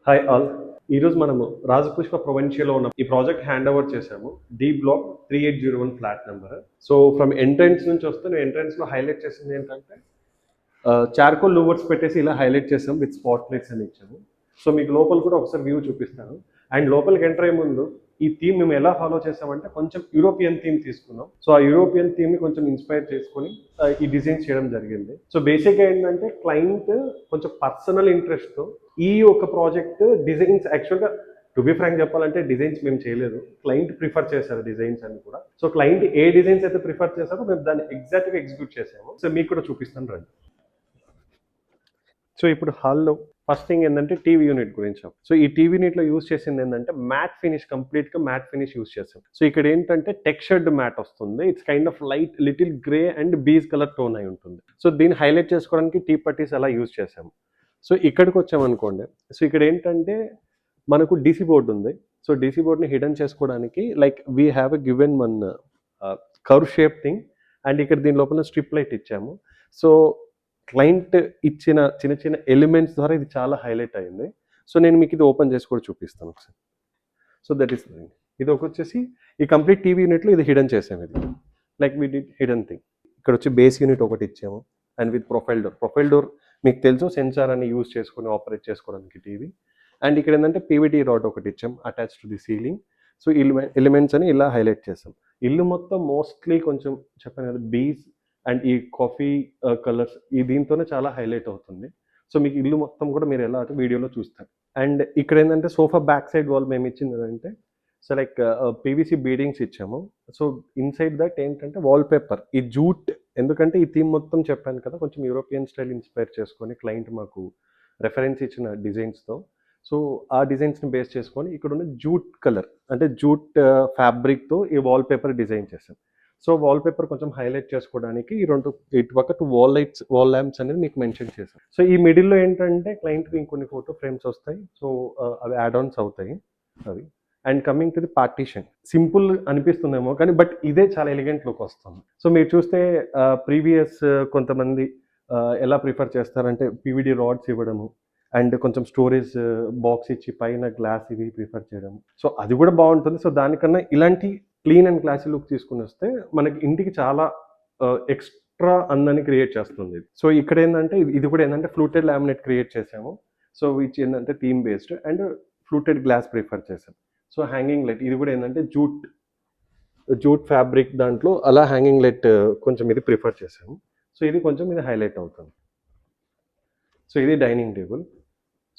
Hi all. ఈరోజు మనము రాజపుష్ప ప్రొవెన్షియలో ఉన్న ఈ ప్రాజెక్ట్ హ్యాండ్ ఓవర్ చేసాము. D block 3801 flat number. So from entrance నుంచి వస్తే నేను ఎంట్రన్స్లో హైలైట్ చేసింది ఏంటంటే చార్కోల్ లూవర్స్ పెట్టేసి ఇలా హైలైట్ చేసాం విత్ స్పాట్ లైట్స్ అని ఇచ్చాము. సో మీకు లోపల కూడా ఒకసారి వ్యూ చూపిస్తాను. అండ్ లోపలికి ఎంటర్ అయ్యే ముందు ఈ థీమ్ మేము ఎలా ఫాలో చేసామంటే కొంచెం యూరోపియన్ థీమ్ తీసుకున్నాం. సో ఆ యూరోపియన్ థీమ్ని కొంచెం ఇన్స్పైర్ చేసుకొని ఈ డిజైన్ చేయడం జరిగింది. సో బేసిక్గా ఏంటంటే క్లయింట్ కొంచెం పర్సనల్ ఇంట్రెస్ట్తో ఈ ఒక ప్రాజెక్ట్ డిజైన్స్ యాక్చువల్గా టు బి ఫ్రాంక్ చెప్పాలంటే డిజైన్స్ మేము చేయలేదు, క్లయింట్ ప్రిఫర్ చేశారు డిజైన్స్ అని కూడా. సో క్లయింట్ ఏ డిజైన్స్ అయితే ప్రిఫర్ చేశారో మేము దాన్ని ఎగ్జాక్ట్గా ఎగ్జిక్యూట్ చేసాము. సో మీకు కూడా చూపిస్తాను రండి. సో ఇప్పుడు హాల్లో ఫస్ట్ థింగ్ ఏంటంటే టీవీ యూనిట్ గురించి. సో ఈ టీవీ యూనిట్లో యూస్ చేసింది ఏంటంటే మ్యాట్ ఫినిష్, కంప్లీట్గా మ్యాట్ ఫినిష్ యూస్ చేసాం. సో ఇక్కడ ఏంటంటే టెక్స్చర్డ్ మ్యాట్ వస్తుంది. It's kind of light little grey and beige colour tone అయి ఉంటుంది. సో దీన్ని హైలైట్ చేసుకోవడానికి టీ పట్టీస్ అలా యూస్ చేసాము. సో ఇక్కడికి వచ్చామనుకోండి, సో ఇక్కడ ఏంటంటే మనకు డీసీ బోర్డు ఉంది. సో డీసీ బోర్డ్ని హిడెన్ చేసుకోవడానికి like we have a given one curve shape thing and ఇక్కడ దీని లోపల స్ట్రిప్ లైట్ ఇచ్చాము. సో క్లయింట్ ఇచ్చిన చిన్న చిన్న ఎలిమెంట్స్ ద్వారా ఇది చాలా హైలైట్ అయింది. సో నేను మీకు ఇది ఓపెన్ చేసి కూడా చూపిస్తాను ఒకసారి. సో దట్ ఈస్ ఇది ఒక వచ్చేసి ఈ కంప్లీట్ టీవీ యూనిట్లో ఇది హిడెన్ చేసాము. ఇది like we did hidden thing. ఇక్కడ వచ్చి బేస్ యూనిట్ ఒకటి ఇచ్చాము అండ్ విత్ ప్రొఫైల్ డోర్ మీకు తెలుసు సెన్సార్ అని యూజ్ చేసుకొని ఆపరేట్ చేసుకోవడానికి టీవీ. అండ్ ఇక్కడ ఏంటంటే పీవీటీ రాడ్ ఒకటి ఇచ్చాం attach to the ceiling. So elements అని ఇలా హైలైట్ చేసాం. ఇల్లు మొత్తం మోస్ట్లీ కొంచెం చెప్పాను కదా బీజ్ అండ్ ఈ కాఫీ కలర్స్ ఈ దీంతోనే చాలా హైలైట్ అవుతుంది. సో మీకు ఇల్లు మొత్తం కూడా మీరు ఎలా అంటే వీడియోలో చూస్తారు. అండ్ ఇక్కడ ఏంటంటే సోఫా బ్యాక్ సైడ్ వాల్ మేము ఇచ్చింది ఏంటంటే సో లైక్ పీవీసీ బీడింగ్స్ ఇచ్చాము. సో ఇన్సైడ్ దట్ ఏంటంటే వాల్ పేపర్ ఈ జూట్, ఎందుకంటే ఈ థీమ్ మొత్తం చెప్పాను కదా కొంచెం యూరోపియన్ స్టైల్ ఇన్స్పైర్ చేసుకొని క్లయింట్ మాకు రెఫరెన్స్ ఇచ్చిన డిజైన్స్తో. సో ఆ డిజైన్స్ని బేస్ చేసుకొని ఇక్కడ ఉన్న జూట్ కలర్ అంటే జూట్ ఫ్యాబ్రిక్తో ఈ వాల్ పేపర్ డిజైన్ చేసాం. సో వాల్ పేపర్ కొంచెం హైలైట్ చేసుకోవడానికి ఈ రెండు ఇటు పక్క వాల్ ల్యాంప్స్ అనేది మీకు మెన్షన్ చేశాను. సో ఈ మిడిల్లో ఏంటంటే క్లయింట్కి ఇంకొన్ని ఫోటో ఫ్రేమ్స్ వస్తాయి. సో అవి యాడ్ ఆన్స్ అవుతాయి అవి. And coming to the partition, simple అనిపిస్తుందేమో కానీ బట్ ఇదే చాలా ఎలిగెంట్ లుక్ వస్తుంది. సో మీరు చూస్తే ప్రీవియస్ కొంతమంది ఎలా ప్రిఫర్ చేస్తారంటే పీవీడీ రాడ్స్ ఇవ్వడము అండ్ కొంచెం స్టోరేజ్ బాక్స్ ఇచ్చి పైన గ్లాస్ ఇవి ప్రిఫర్ చేయడం. సో అది కూడా బాగుంటుంది. సో దానికన్నా ఇలాంటి క్లీన్ అండ్ క్లాసీ లుక్ తీసుకుని వస్తే మనకి ఇంటికి చాలా ఎక్స్ట్రా అందాన్ని క్రియేట్ చేస్తుంది. సో ఇక్కడ ఏంటంటే ఇది కూడా ఏంటంటే ఫ్లూటెడ్ లామినేట్ క్రియేట్ చేసాము. సో విచ్ ఏంటంటే theme based and fluted glass prefer చేసాం. సో హ్యాంగింగ్ లైట్ ఇది కూడా ఏంటంటే జూట్ ఫ్యాబ్రిక్ దాంట్లో అలా హ్యాంగింగ్ లైట్ కొంచెం ఇది ప్రిఫర్ చేసాము. సో ఇది కొంచెం ఇది హైలైట్ అవుతుంది. సో ఇది డైనింగ్ టేబుల్.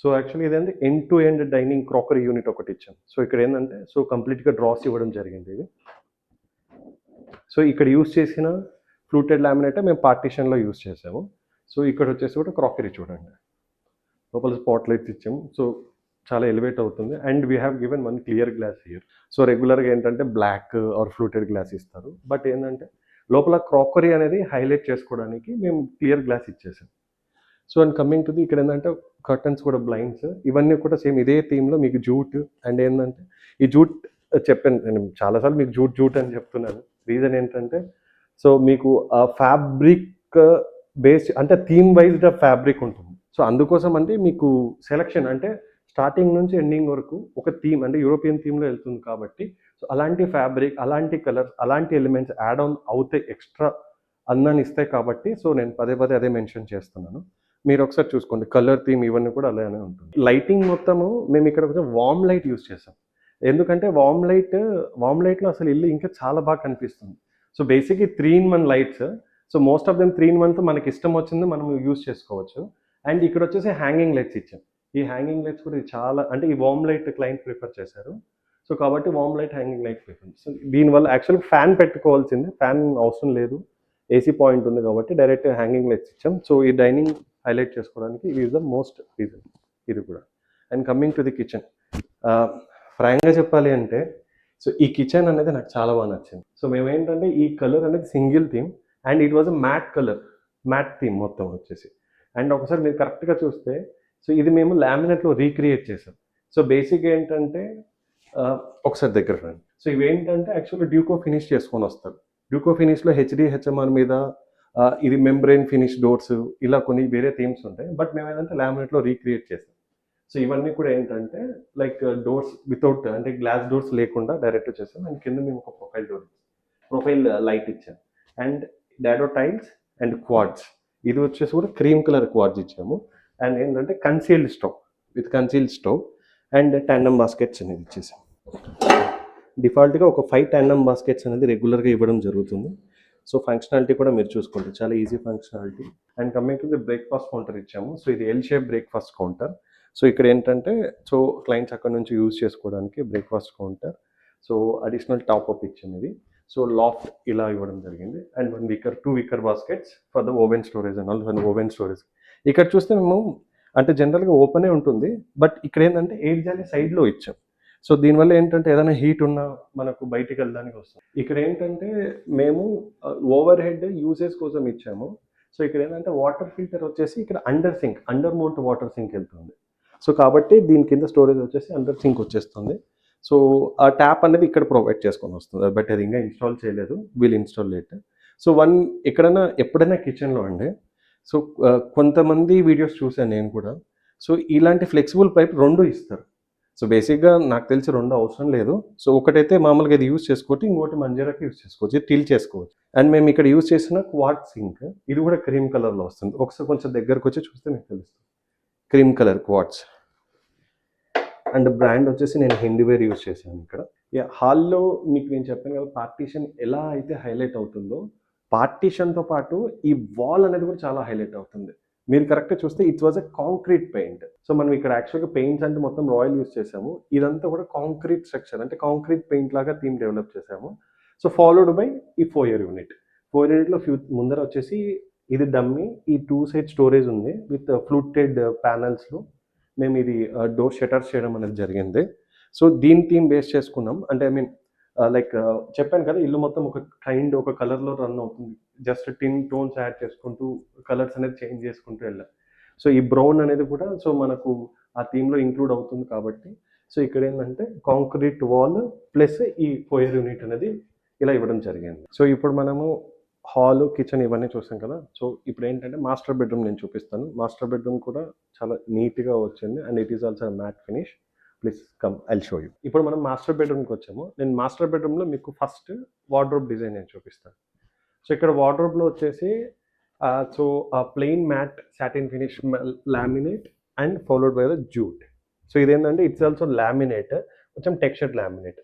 సో యాక్చువల్లీ ఇదేంటే end to end dining crockery unit ఒకటి ఇచ్చాం. సో ఇక్కడ ఏంటంటే సో కంప్లీట్గా డ్రాస్ ఇవ్వడం జరిగింది ఇది. సో ఇక్కడ యూస్ చేసిన ఫ్లూటెడ్ లామినేట్ మేము పార్టీషన్లో యూస్ చేసాము. సో ఇక్కడ వచ్చేసి కూడా క్రాకరీ చూడండి, లోపల స్పాట్ లైట్స్ ఇచ్చాము. సో చాలా ఎలివేట్ అవుతుంది. And we have given one clear glass here. So రెగ్యులర్గా ఏంటంటే బ్లాక్ ఆర్ ఫ్లూటెడ్ గ్లాస్ ఇస్తారు, బట్ ఏంటంటే లోపల క్రాకరీ అనేది హైలైట్ చేసుకోవడానికి మేము క్లియర్ గ్లాస్ ఇచ్చేసాం. So and coming to the ఇక్కడ ఏంటంటే కర్టన్స్ కూడా బ్లైండ్స్ ఇవన్నీ కూడా సేమ్ ఇదే థీమ్లో మీకు జూట్ అండ్ ఏంటంటే ఈ జూట్ చెప్పాను నేను చాలాసార్లు మీకు జూట్ అని చెప్తున్నాను. రీజన్ ఏంటంటే సో మీకు ఆ ఫ్యాబ్రిక్ బేస్డ్ అంటే థీమ్ వైజ్డ్ ఫ్యాబ్రిక్ ఉంటుంది. సో అందుకోసం అంటే మీకు సెలక్షన్ అంటే స్టార్టింగ్ నుంచి ఎండింగ్ వరకు ఒక థీమ్ అంటే యూరోపియన్ థీమ్లో వెళ్తుంది కాబట్టి సో అలాంటి ఫ్యాబ్రిక్ అలాంటి కలర్స్ అలాంటి ఎలిమెంట్స్ యాడ్ ఆన్ అవుతాయి, ఎక్స్ట్రా అందాన్ని ఇస్తాయి కాబట్టి సో నేను పదే అదే మెన్షన్ చేస్తున్నాను. మీరు ఒకసారి చూసుకోండి కలర్ థీమ్ ఇవన్నీ కూడా అలానే ఉంటుంది. లైటింగ్ మొత్తము మేము ఇక్కడ కొంచెం వామ్ లైట్ యూస్ చేసాం. ఎందుకంటే వామ్ లైట్లో అసలు ఇల్లు ఇంకా చాలా బాగా కనిపిస్తుంది. So basically 3-in-1 lights. So most of them 3-in-1తో మనకి ఇష్టం వచ్చింది మనం యూస్ చేసుకోవచ్చు. అండ్ ఇక్కడ వచ్చేసి హ్యాంగింగ్ లైట్స్ ఇచ్చాం. ఈ హ్యాంగింగ్ లైట్స్ కూడా చాలా అంటే ఈ వామ్ లైట్ క్లయింట్ ప్రిఫర్ చేశారు. సో కాబట్టి warm light hanging light prefer. So దీనివల్ల యాక్చువల్గా ఫ్యాన్ పెట్టుకోవాల్సింది, ఫ్యాన్ అవసరం లేదు, ఏసీ పాయింట్ ఉంది కాబట్టి డైరెక్ట్ హ్యాంగింగ్ లైట్స్ ఇచ్చాం. సో ఈ డైనింగ్ హైలైట్ చేసుకోవడానికి ఇది ఈజ్ ద మోస్ట్ రీజన్ ఇది కూడా. And coming to the kitchen, ఫ్రాంక్గా చెప్పాలి అంటే సో ఈ కిచెన్ అనేది నాకు చాలా బాగా నచ్చింది. సో మేము ఏంటంటే ఈ కలర్ అనేది single theme and it was a matte colour, matte theme మొత్తం వచ్చేసి. అండ్ ఒకసారి మీరు కరెక్ట్గా చూస్తే సో ఇది మేము లామినేట్లో రీక్రియేట్ చేసాం. సో బేసిక్ ఏంటంటే ఒకసారి దగ్గర రండి. సో ఇవేంటంటే యాక్చువల్గా డ్యూకో ఫినిష్ చేసుకొని వస్తారు. డ్యూకో ఫినిష్లో హెచ్ఎంఆర్ మీద ఇది మెంబ్రెయిన్ ఫినిష్ డోర్స్ ఇలా కొన్ని వేరే థీమ్స్ ఉంటాయి, బట్ మేము ఏంటంటే లామినేట్లో రీక్రియేట్ చేసాం. సో ఇవన్నీ కూడా ఏంటంటే లైక్ డోర్స్ వితౌట్ అంటే గ్లాస్ డోర్స్ లేకుండా డైరెక్ట్ వచ్చేసాం. అండ్ కింద మేము ఒక ప్రొఫైల్ లైట్ ఇచ్చాము. అండ్ డాడో టైల్స్ అండ్ క్వాడ్స్, ఇది వచ్చేసి కూడా క్రీమ్ కలర్ క్వాడ్స్ ఇచ్చాము. అండ్ ఏంటంటే concealed stove with concealed stove and tandem baskets అనేది ఇచ్చేసాం. డిఫాల్ట్గా ఒక 5 ట్యాండమ్ బాస్కెట్స్ అనేది రెగ్యులర్గా ఇవ్వడం జరుగుతుంది. సో ఫంక్షనాలిటీ కూడా మీరు చూసుకోండి, చాలా easy functionality. And coming to the breakfast counter ఇచ్చాము. సో ఇది L shape breakfast counter. So ఇక్కడ ఏంటంటే సో క్లయింట్స్ అక్కడ నుంచి యూజ్ చేసుకోవడానికి breakfast counter. So additional top up ఇచ్చాము ఇది. సో లాఫ్ట్ ఇలా ఇవ్వడం జరిగింది. And 2 wicker baskets for the oven storage and all oven storage. ఇక్కడ చూస్తే మేము అంటే జనరల్గా ఓపెనే ఉంటుంది, బట్ ఇక్కడ ఏంటంటే ఎయిర్ జాలి సైడ్లో ఇచ్చాం. సో దీనివల్ల ఏంటంటే ఏదైనా హీట్ ఉన్నా మనకు బయటికి వెళ్ళడానికి వస్తుంది. ఇక్కడ ఏంటంటే మేము ఓవర్ హెడ్ యూసేజ్ కోసం ఇచ్చాము. సో ఇక్కడ ఏంటంటే వాటర్ ఫిల్టర్ వచ్చేసి ఇక్కడ అండర్ మౌంట్ వాటర్ సింక్ వెళ్తుంది. సో కాబట్టి దీని కింద స్టోరేజ్ వచ్చేసి అండర్ సింక్ వచ్చేస్తుంది. సో ఆ ట్యాప్ అనేది ఇక్కడ ప్రొవైడ్ చేసుకొని వస్తుంది, బట్ అది ఇంకా ఇన్స్టాల్ చేయలేదు, వీల్ ఇన్స్టాల్ లేటర్. సో ఎప్పుడైనా కిచెన్లో అండి, సో కొంతమంది వీడియోస్ చూసాను నేను కూడా. సో ఇలాంటి ఫ్లెక్సిబుల్ పైప్ 2 ఇస్తారు. సో బేసిక్గా నాకు తెలిసి 2 అవసరం లేదు. సో ఒకటైతే మామూలుగా ఇది యూజ్ చేసుకోవచ్చు, ఇంకోటి మంజీరాకి యూజ్ చేసుకోవచ్చు, టిల్ చేసుకోవచ్చు. అండ్ మేము ఇక్కడ యూజ్ చేసిన క్వాడ్ సింక్, ఇది కూడా క్రీమ్ కలర్లో వస్తుంది. ఒకసారి కొంచెం దగ్గరకు వచ్చి చూస్తే మీకు తెలుస్తుంది, cream colour quads. And brand వచ్చేసి నేను హిందీవేర్ యూజ్ చేశాను ఇక్కడ. హాల్లో మీకు నేను చెప్పాను కదా, పార్టీషన్ ఎలా అయితే హైలైట్ అవుతుందో, పార్టీషన్తో పాటు ఈ వాల్ అనేది కూడా చాలా హైలైట్ అవుతుంది. మీరు కరెక్ట్గా చూస్తే it was a concrete paint. So మనం ఇక్కడ యాక్చువల్గా పెయింట్స్ అంటే మొత్తం రాయల్ యూజ్ చేసాము. ఇదంతా కూడా కాంక్రీట్ స్ట్రక్చర్, అంటే కాంక్రీట్ పెయింట్ లాగా థీమ్ డెవలప్ చేసాము. సో ఫాలోడ్ బై ఈ ఫోయర్ యూనిట్. ఫోయర్ యూనిట్లో ముందర వచ్చేసి ఇది డమ్మీ, ఈ 2 సైడ్ స్టోరేజ్ ఉంది విత్ ఫ్లూటెడ్ ప్యానల్స్లో మేము ఇది డోర్ షటర్స్ చేయడం అనేది జరిగింది. సో దీని థీమ్ బేస్ చేసుకున్నాం. అంటే ఐ మీన్ లైక్ చెప్పాను కదా, ఇల్లు మొత్తం ఒక కలర్లో రన్ అవుతుంది. జస్ట్ టిన్ టోన్స్ యాడ్ చేసుకుంటూ కలర్స్ అనేది చేంజ్ చేసుకుంటూ వెళ్ళాం. సో ఈ బ్రౌన్ అనేది కూడా సో మనకు ఆ థీమ్లో ఇంక్లూడ్ అవుతుంది కాబట్టి, సో ఇక్కడ ఏంటంటే కాంక్రీట్ వాల్ ప్లస్ ఈ ఫోయర్ యూనిట్ అనేది ఇలా ఇవ్వడం జరిగింది. సో ఇప్పుడు మనము హాల్, కిచెన్ ఇవన్నీ చూసాం కదా. సో ఇప్పుడు ఏంటంటే మాస్టర్ బెడ్రూమ్ నేను చూపిస్తాను. మాస్టర్ బెడ్రూమ్ కూడా చాలా నీట్గా వచ్చింది and it is also matte finish. Please come, I'll show you. ఇప్పుడు మనం మాస్టర్ బెడ్రూమ్కి వచ్చాము. నేను మాస్టర్ బెడ్రూమ్లో మీకు ఫస్ట్ వార్డ్రోబ్ డిజైన్ నేను చూపిస్తాను. సో ఇక్కడ వార్డ్రోబ్లో వచ్చేసి so plain matte satin finish laminate and followed by the jute. So ఇదేంటంటే ఇట్స్ ఆల్సో లామినేట్, కొంచెం టెక్స్చర్డ్ లామినేట్.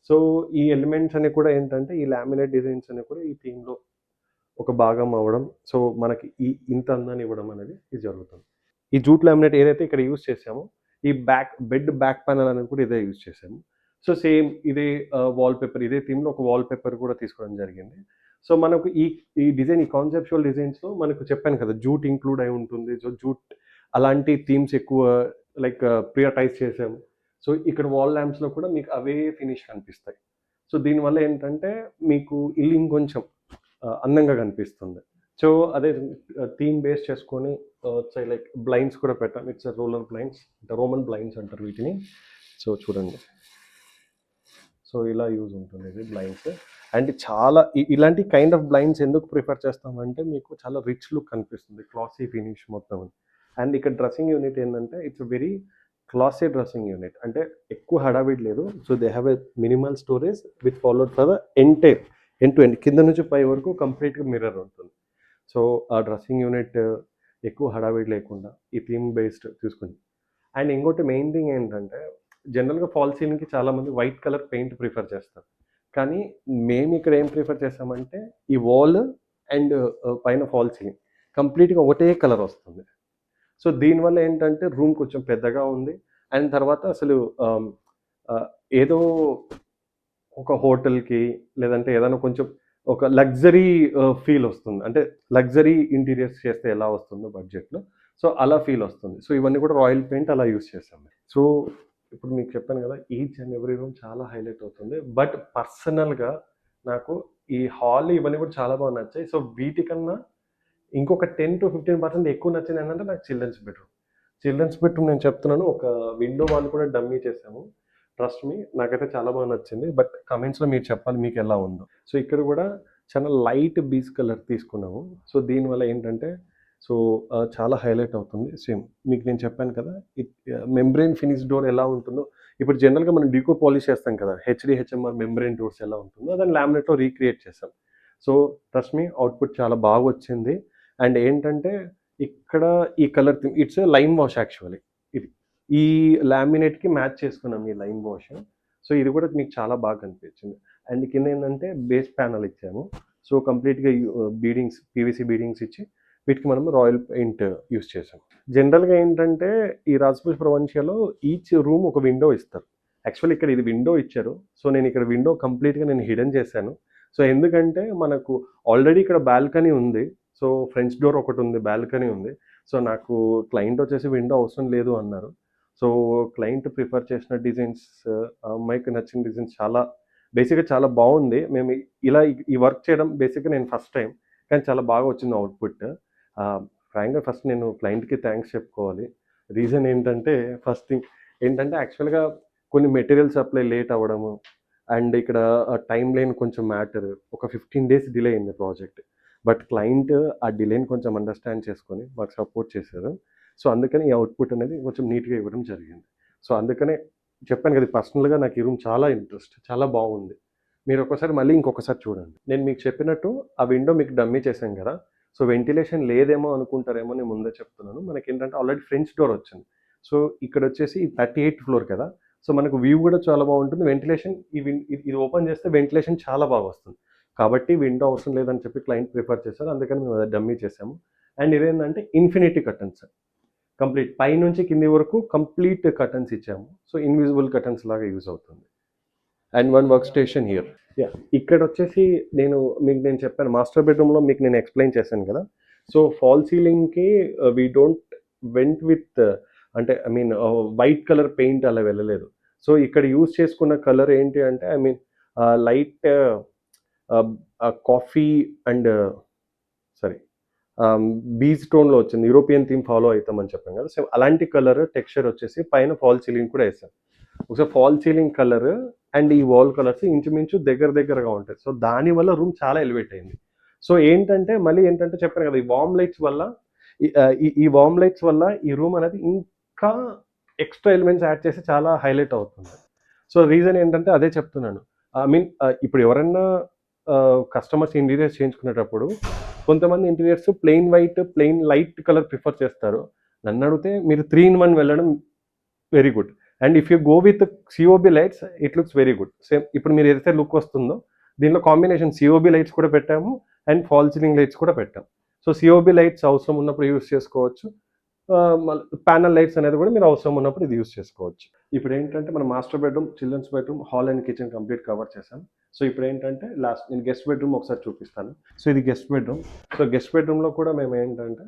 సో ఈ ఎలిమెంట్స్ అన్ని కూడా ఏంటంటే ఈ లామినేట్ డిజైన్స్ అన్ని కూడా ఈ థీమ్లో ఒక భాగం అవ్వడం, సో మనకి ఇంత అందాన్ని ఇవ్వడం అనేది ఇది జరుగుతుంది. ఈ జూట్ లామినేట్ ఏదైతే ఇక్కడ యూజ్ చేసామో, ఈ బెడ్ బ్యాక్ ప్యానల్ అనేది కూడా ఇదే యూజ్ చేసాము. సో సేమ్ ఇదే వాల్పేపర్, ఇదే థీమ్లో ఒక వాల్పేపర్ కూడా తీసుకోవడం జరిగింది. సో మనకు ఈ డిజైన్, ఈ కాన్సెప్చువల్ డిజైన్స్లో మనకు చెప్పాను కదా, జూట్ ఇంక్లూడ్ అయి ఉంటుంది. సో జూట్ అలాంటి థీమ్స్ ఎక్కువ లైక్ ప్రియాటైజ్ చేసాము. సో ఇక్కడ వాల్ ల్యాంప్స్లో కూడా మీకు అవే ఫినిష్ కనిపిస్తాయి. సో దీనివల్ల ఏంటంటే మీకు ఇల్లు ఇంకొంచెం అందంగా కనిపిస్తుంది. సో అదే థీమ్ బేస్ చేసుకొని లైక్ బ్లైండ్స్ కూడా పెట్టాం. It's roller blinds, Roman blinds అంటారు వీటిని. సో చూడండి, సో ఇలా యూజ్ ఉంటుంది ఇది బ్లైండ్స్. అండ్ చాలా ఇలాంటి కైండ్ ఆఫ్ బ్లైండ్స్ ఎందుకు ప్రిఫర్ చేస్తామంటే మీకు చాలా రిచ్ లుక్ కనిపిస్తుంది, క్లాసీ ఫినిష్ మొత్తం. అండ్ ఇక్కడ డ్రెస్సింగ్ యూనిట్ ఏంటంటే it's very classy dressing unit, అంటే ఎక్కువ హడావిడి లేదు. So they have a minimal storage with followed for the end to end, కింద నుంచి పై వరకు కంప్లీట్గా మిర్రర్ ఉంటుంది. సో ఆ డ్రెస్సింగ్ యూనిట్ ఎక్కువ హడావిడి లేకుండా ఈ థీమ్ బేస్డ్ తీసుకుంది. అండ్ ఇంకోటి మెయిన్ థింగ్ ఏంటంటే, జనరల్గా ఫాల్ సీలింగ్కి చాలామంది వైట్ కలర్ పెయింట్ ప్రిఫర్ చేస్తారు. కానీ మేము ఇక్కడ ఏం ప్రిఫర్ చేస్తామంటే ఈ వాల్ అండ్ పైన ఫాల్ సీలింగ్ కంప్లీట్గా ఒకటే కలర్ వస్తుంది. సో దీనివల్ల ఏంటంటే రూమ్ కొంచెం పెద్దగా ఉంది. అండ్ తర్వాత అసలు ఏదో ఒక హోటల్కి లేదంటే ఏదైనా కొంచెం ఒక లగ్జరీ ఫీల్ వస్తుంది. అంటే లగ్జరీ ఇంటీరియర్స్ చేస్తే ఎలా వస్తుందో బడ్జెట్లో, సో అలా ఫీల్ వస్తుంది. సో ఇవన్నీ కూడా రాయల్ పెయింట్ అలా యూస్ చేస్తాం. సో ఇప్పుడు మీకు చెప్పాను కదా, ఈచ్ అండ్ ఎవ్రీ రూమ్ చాలా హైలైట్ అవుతుంది. బట్ పర్సనల్గా నాకు ఈ హాల్ ఇవన్నీ కూడా చాలా బాగా నచ్చాయి. సో వీటికన్నా ఇంకొక 10 to 15% ఎక్కువ నచ్చింది ఏంటంటే నాకు చిల్డ్రన్స్ బెడ్రూమ్ నేను చెప్తున్నాను. ఒక విండో వాళ్ళు కూడా డమ్మీ చేసాము. ట్రస్ట్ మీ, నాకైతే చాలా బాగా నచ్చింది. బట్ కమెంట్స్లో మీరు చెప్పాలి మీకు ఎలా ఉందో. సో ఇక్కడ కూడా చాలా లైట్ బీచ్ కలర్ తీసుకున్నాము. సో దీనివల్ల ఏంటంటే సో చాలా హైలైట్ అవుతుంది. సేమ్ మీకు నేను చెప్పాను కదా! మెంబ్రేన్ ఫినిష్ డోర్ ఎలా ఉంటుందో, ఇప్పుడు జనరల్‌గా మనం డీకో పాలిష్ చేస్తాం కదా! హెచ్‌డీహెచ్ఎంఆర్ మెంబ్రేన్ డోర్స్ ఎలా ఉంటుందో దాన్ని లామినేట్‌లో రీక్రియేట్ చేసాం. సో ట్రస్ట్ మీ అవుట్‌పుట్ చాలా బాగొచ్చింది. అండ్ ఏంటంటే ఇక్కడ ఈ colour theme it's a lime wash actually ఇది. ఈ లామినేట్‌కి మ్యాచ్ చేసుకున్నాం ఈ లైమ్ వాష్. సో ఇది కూడా మీకు చాలా బాగా కనిపించింది. అండ్ కిందేంటంటే బేస్ ప్యానెల్ ఇచ్చాము. సో కంప్లీట్‌గా బీడింగ్స్ పీవీసీ బీడింగ్స్ ఇచ్చి వీటికి మనం రాయల్ పెయింట్ యూజ్ చేసాం. జనరల్‌గా ఏంటంటే ఈ రాజపుష్ ప్రపంచంలో ఈచ్ రూమ్ ఒక విండో ఇస్తారు. యాక్చువల్లీ ఇక్కడ ఇది విండో ఇచ్చారు. సో నేను ఇక్కడ విండో కంప్లీట్‌గా నేను హిడెన్ చేశాను. సో ఎందుకంటే మనకు ఆల్రెడీ ఇక్కడ బాల్కనీ ఉంది. సో ఫ్రెంచ్ డోర్ ఒకటుంది, బాల్కనీ ఉంది. సో నాకు క్లయింట్ వచ్చేసి విండో అవసరం లేదు అన్నారు. సో క్లయింట్ ప్రిఫర్ చేసిన డిజైన్స్ ఆ అమ్మాయికి నచ్చిన డిజైన్స్ చాలా బేసిక్‌గా చాలా బావుంది. మేము ఇలా ఈ వర్క్ చేయడం బేసిక్‌గా నేను ఫస్ట్ టైమ్. కానీ చాలా బాగా వచ్చింది అవుట్‌పుట్. ఫ్రాంక్‌గా ఫస్ట్ నేను క్లయింట్‌కి థాంక్స్ చెప్పుకోవాలి. రీజన్ ఏంటంటే ఫస్ట్ థింగ్ ఏంటంటే యాక్చువల్‌గా కొన్ని మెటీరియల్ సప్లై లేట్ అవ్వడము అండ్ ఇక్కడ టైమ్ లైన్ కొంచెం మ్యాటర్. ఒక 15 డేస్ డిలే అయింది ప్రాజెక్ట్. బట్ క్లయింట్ ఆ డిలేని కొంచెం అండర్‌స్టాండ్ చేసుకొని మాకు సపోర్ట్ చేశారు. సో అందుకని ఈ అవుట్‌పుట్ అనేది కొంచెం నీట్‌గా ఇవ్వడం జరిగింది. సో అందుకనే చెప్పాను కదా! పర్సనల్‌గా నాకు ఈ రూమ్ చాలా ఇంట్రెస్ట్. చాలా బాగుంది. మీరు ఒక్కసారి మళ్ళీ ఇంకొకసారి చూడండి. నేను మీకు చెప్పినట్టు ఆ విండో మీకు డమ్మీ చేశాం కదా! సో వెంటిలేషన్ లేదేమో అనుకుంటారేమో నేను ముందే చెప్తున్నాను. మనకేంటంటే ఆల్రెడీ ఫ్రెంచ్ డోర్ వచ్చింది. సో ఇక్కడొచ్చేసి 38థ్ ఫ్లోర్ కదా! సో మనకు వ్యూ కూడా చాలా బాగుంటుంది. వెంటిలేషన్ ఇది ఓపెన్ చేస్తే వెంటిలేషన్ చాలా బాగా వస్తుంది. కాబట్టి విండో అవసరం లేదని చెప్పి క్లయింట్ ప్రిఫర్ చేశారు. అందుకని మేము అది డమ్మీ చేసాము. అండ్ ఇదేంటంటే ఇన్ఫినిటీ కర్టన్స్. కంప్లీట్ పైనుంచి కింది వరకు కంప్లీట్ కర్టన్స్ ఇచ్చాము. సో ఇన్విజిబుల్ కర్టన్స్ లాగా యూజ్ అవుతుంది. And one work station here. ఇక్కడొచ్చేసి నేను చెప్పాను మాస్టర్ బెడ్‌రూమ్‌లో మీకు నేను ఎక్స్‌ప్లెయిన్ చేశాను కదా! సో ఫాల్ సీలింగ్‌కి వి డోంట్ వెంట్ విత్ అంటే I mean white colour paint అలా వెళ్ళలేదు. సో ఇక్కడ యూజ్ చేసుకున్న కలర్ ఏంటి అంటే I mean light coffee and sorry beige టోన్‌లో వచ్చింది. యూరోపియన్ థీమ్ ఫాలో అయితామని చెప్పాం కదా! సో అలాంటి కలర్ టెక్స్చర్ వచ్చేసి పైన ఫాల్ సీలింగ్ కూడా ఏసాం. ఒకసారి ఫాల్ సీలింగ్ కలర్ అండ్ ఈ వాల్ కలర్స్ ఇంచుమించు దగ్గరగా ఉంటాయి. సో దానివల్ల రూమ్ చాలా ఎలివేట్ అయింది. సో ఏంటంటే మళ్ళీ ఏంటంటే చెప్పాను కదా! ఈ వార్మ్ లైట్స్ వల్ల ఈ వార్మ్ లైట్స్ వల్ల ఈ రూమ్ అనేది ఇంకా ఎక్స్‌ట్రా ఎలిమెంట్స్ యాడ్ చేసి చాలా హైలైట్ అవుతుంది. సో రీజన్ ఏంటంటే అదే చెప్తున్నాను. ఐ మీన్ ఇప్పుడు ఎవరన్నా కస్టమర్స్ ఇంటీరియర్స్ చేయించుకునేటప్పుడు కొంతమంది interiors plain white, plain light colour prefer చేస్తారు. నన్నడిగితే మీరు 3 ఇన్ 1 వెళ్ళడం very good. And if you go with COB lights it looks very good. Same ఇప్పుడు మీరు ఏదైతే లుక్ వస్తుందో దీనిలో కాంబినేషన్ సీఓబీ లైట్స్ కూడా పెట్టాము అండ్ ఫాల్ సీలింగ్ లైట్స్ కూడా పెట్టాము. సో సీఓబీ లైట్స్ అవసరం ఉన్నప్పుడు యూజ్ చేసుకోవచ్చు. ప్యానెల్ లైట్స్ అనేది కూడా మీరు అవసరం ఉన్నప్పుడు ఇది యూజ్ చేసుకోవచ్చు. ఇప్పుడు ఏంటంటే మన master bedroom, children's bedroom, hall and kitchen complete cover చేశాం. సో ఇప్పుడు ఏంటంటే లాస్ట్ నేను గెస్ట్ బెడ్రూమ్ ఒకసారి చూపిస్తాను. సో ఇది గెస్ట్ బెడ్రూమ్. సో గెస్ట్ బెడ్రూమ్‌లో కూడా మేము ఏంటంటే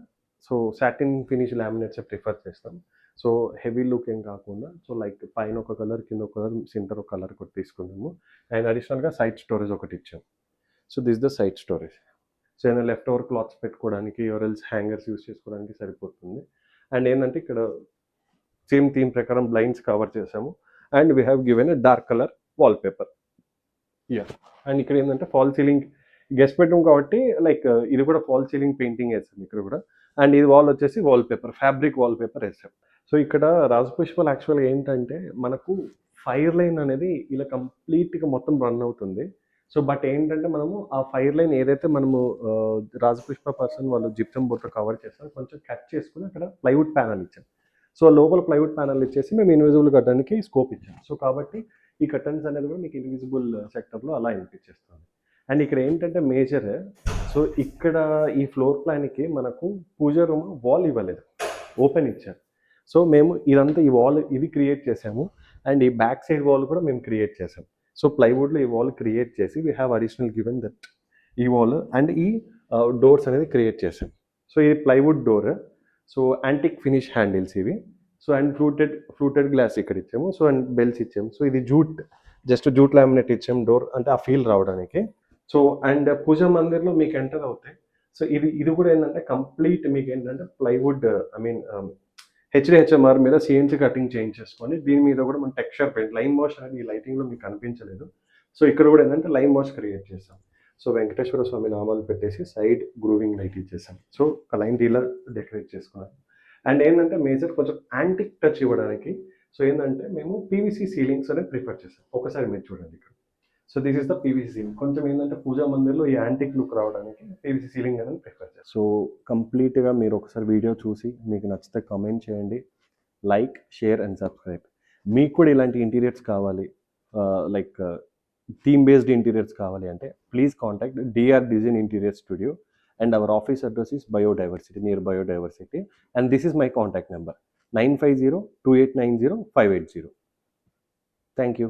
so satin finish laminates prefer చేస్తాం. సో హెవీ లుక్ ఏం కాకుండా సో లైక్ పైన ఒక కలర్, కింద ఒక కలర్, సెంటర్ ఒక కలర్ ఒకటి తీసుకున్నాము. అండ్ అడిషనల్‌గా సైడ్ స్టోరేజ్ ఒకటి ఇచ్చాము. So this the side storage. So ఏమైనా లెఫ్ట్ ఓవర్ క్లాత్స్ పెట్టుకోవడానికి ఆర్ ఎల్స్ హ్యాంగర్స్ యూజ్ చేసుకోవడానికి సరిపోతుంది. అండ్ ఏంటంటే ఇక్కడ సేమ్ థీమ్ ప్రకారం బ్లైండ్స్ కవర్ చేసాము. And we have given a dark colour wall paper. And ఇక్కడ ఏంటంటే ఫాల్ సీలింగ్ గెస్ట్ బెడ్రూమ్ కాబట్టి లైక్ ఇది కూడా ఫాల్ సీలింగ్ పెయింటింగ్ వేసాం ఇక్కడ కూడా. అండ్ ఇది వాల్ వచ్చేసి wall paper, fabric wall paper వేసాం. సో ఇక్కడ రాజపుష్పాలు యాక్చువల్గా ఏంటంటే మనకు ఫైర్ లైన్ అనేది ఇలా కంప్లీట్గా మొత్తం రన్ అవుతుంది. సో బట్ ఏంటంటే మనము ఆ ఫైర్ లైన్ ఏదైతే మనము రాజపుష్ప పర్సన్ వాళ్ళు జిప్సమ్ బోర్డ్తో కవర్ చేస్తారో కొంచెం కట్ చేసుకుని అక్కడ ప్లైవుడ్ ప్యానల్ ఇచ్చాం. సో లోపల ప్లైవుడ్ ప్యానల్ ఇచ్చేసి మేము ఇన్విజిబుల్ కట్టడానికి స్కోప్ ఇచ్చాం. సో కాబట్టి ఈ కర్టన్స్ అనేది కూడా మీకు ఇన్విజిబుల్ సెక్టర్లో అలా అనిపించేస్తుంది. అండ్ ఇక్కడ ఏంటంటే మేజర్ సో ఇక్కడ ఈ ఫ్లోర్ ప్లాన్కి మనకు పూజ రూమ్ వాల్ ఇవ్వలేదు, ఓపెన్ ఇచ్చారు. సో మేము ఇదంతా ఈ వాల్ ఇది క్రియేట్ చేసాము. అండ్ ఈ బ్యాక్ సైడ్ వాల్ కూడా మేము క్రియేట్ చేసాం. సో ప్లైవుడ్లో ఈ వాల్ క్రియేట్ చేసి we have additional given that ఈ వాల్ అండ్ ఈ డోర్స్ అనేది క్రియేట్ చేసాం. సో ఇది plywood door. So antique finish handles ఇవి. సో అండ్ ఫ్లూటెడ్ గ్లాస్ ఇక్కడ ఇచ్చాము. సో అండ్ బెల్స్ ఇచ్చాము. సో ఇది జస్ట్ జూట్ లామినేట్ ఇచ్చాము డోర్ అంటే ఆ ఫీల్ రావడానికి. సో అండ్ పూజా మందిర్లో మీకు ఎంటర్ అవుతాయి. సో ఇది కూడా ఏంటంటే కంప్లీట్ మీకు ఏంటంటే ప్లైవుడ్ ఐ మీన్ హెచ్‌డీహెచ్ఎంఆర్ మీద సీఎన్సీ కటింగ్ చేయించేసుకొని దీని మీద కూడా మనం టెక్స్చర్ పెయింట్ లైమ్ వాష్ అనేది ఈ లైటింగ్లో మీకు కనిపించలేదు. సో ఇక్కడ కూడా ఏంటంటే లైమ్ వాష్ క్రియేట్ చేసాం. సో వెంకటేశ్వర స్వామి నామాలు పెట్టేసి సైడ్ గ్రూవింగ్ లైట్ ఇచ్చేసాను. సో ఒక లైన్ ఇలా డెకరేట్ చేసుకున్నాను. అండ్ ఏంటంటే మేజర్ కొంచెం యాంటిక్ టచ్ ఇవ్వడానికి సో ఏంటంటే మేము పీవీసీ సీలింగ్స్ అనేది ప్రిఫర్ చేసాం. ఒకసారి మీరు చూడండి ఇక్కడ. So this is the PVC ceiling. కొంచెం ఏంటంటే పూజా మందిర్లో ఈ యాంటిక్ లుక్ రావడానికి పీవీసీ సీలింగ్ అనేది ప్రిఫర్ చేస్తాం. సో కంప్లీట్గా మీరు ఒకసారి వీడియో చూసి మీకు నచ్చితే కామెంట్ చేయండి, లైక్, షేర్ అండ్ సబ్స్క్రైబ్. మీకు కూడా ఇలాంటి ఇంటీరియర్స్ కావాలి, లైక్ థీమ్ బేస్డ్ ఇంటీరియర్స్ కావాలి అంటే please contact DR design interior studio and our office address is biodiversity, near biodiversity, and this is my contact number 950 2890 580. Thank you.